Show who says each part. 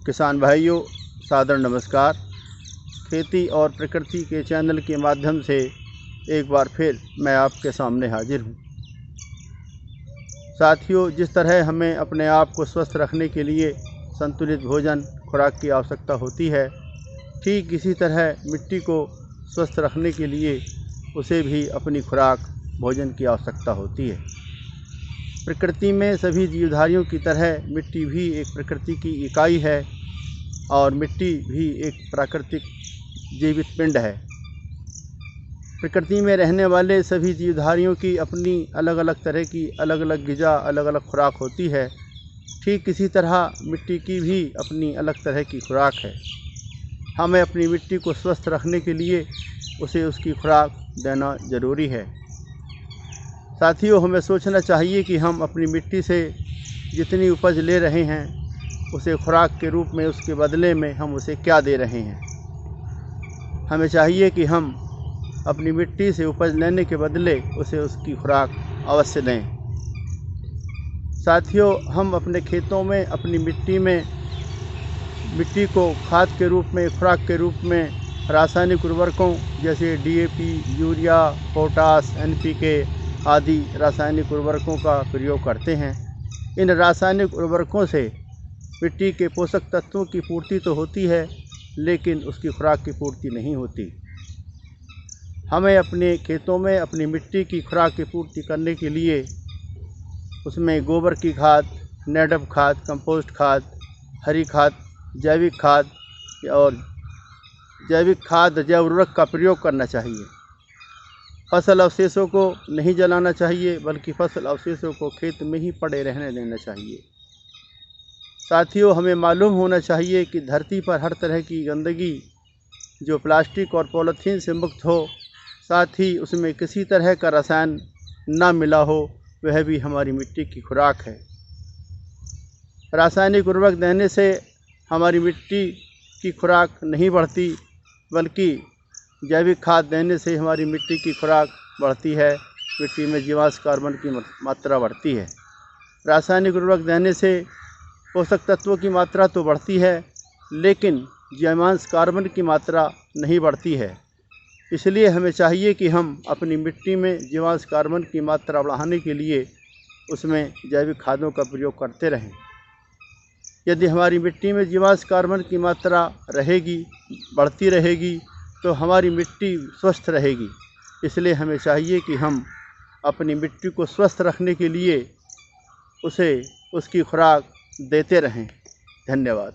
Speaker 1: किसान भाइयों, सादर नमस्कार। खेती और प्रकृति के चैनल के माध्यम से एक बार फिर मैं आपके सामने हाजिर हूँ। साथियों, जिस तरह हमें अपने आप को स्वस्थ रखने के लिए संतुलित भोजन खुराक की आवश्यकता होती है, ठीक इसी तरह मिट्टी को स्वस्थ रखने के लिए उसे भी अपनी खुराक भोजन की आवश्यकता होती है। प्रकृति में सभी जीवधारियों की तरह मिट्टी भी एक प्रकृति की इकाई है और मिट्टी भी एक प्राकृतिक जीवित पिंड है। प्रकृति में रहने वाले सभी जीवधारियों की अपनी अलग अलग तरह की अलग अलग ग़िज़ा, अलग अलग खुराक होती है। ठीक इसी तरह मिट्टी की भी अपनी अलग तरह की खुराक है। हमें अपनी मिट्टी को स्वस्थ रखने के लिए उसे उसकी खुराक देना ज़रूरी है। साथियों, हमें सोचना चाहिए कि हम अपनी मिट्टी से जितनी उपज ले रहे हैं उसे खुराक के रूप में, उसके बदले में हम उसे क्या दे रहे हैं। हमें चाहिए कि हम अपनी मिट्टी से उपज लेने के बदले उसे उसकी खुराक अवश्य दें। साथियों, हम अपने खेतों में अपनी मिट्टी को खाद के रूप में, खुराक के रूप में रासायनिक उर्वरकों जैसे DAP, यूरिया, पोटास, NPK आदि रासायनिक उर्वरकों का प्रयोग करते हैं। इन रासायनिक उर्वरकों से मिट्टी के पोषक तत्वों की पूर्ति तो होती है, लेकिन उसकी खुराक की पूर्ति नहीं होती। हमें अपने खेतों में अपनी मिट्टी की खुराक की पूर्ति करने के लिए उसमें गोबर की खाद, नेडप खाद, कंपोस्ट खाद, हरी खाद, जैविक खाद और जैव उर्वरक का प्रयोग करना चाहिए। फसल अवशेषों को नहीं जलाना चाहिए, बल्कि फसल अवशेषों को खेत में ही पड़े रहने देना चाहिए। साथियों, हमें मालूम होना चाहिए कि धरती पर हर तरह की गंदगी जो प्लास्टिक और पॉलीथीन से मुक्त हो, साथ ही उसमें किसी तरह का रसायन ना मिला हो, वह भी हमारी मिट्टी की खुराक है। रासायनिक उर्वरक देने से हमारी मिट्टी की खुराक नहीं बढ़ती, बल्कि जैविक खाद देने से हमारी मिट्टी की खुराक बढ़ती है, मिट्टी में जीवांश कार्बन की मात्रा बढ़ती है। रासायनिक उर्वरक देने से पोषक तत्वों की मात्रा तो बढ़ती है, लेकिन जीवांश कार्बन की मात्रा नहीं बढ़ती है। इसलिए हमें चाहिए कि हम अपनी मिट्टी में जीवांश कार्बन की मात्रा बढ़ाने के लिए उसमें जैविक खादों का प्रयोग करते रहें। यदि हमारी मिट्टी में जीवांश कार्बन की मात्रा रहेगी, बढ़ती रहेगी, तो हमारी मिट्टी स्वस्थ रहेगी। इसलिए हमें चाहिए कि हम अपनी मिट्टी को स्वस्थ रखने के लिए उसे उसकी खुराक देते रहें। धन्यवाद।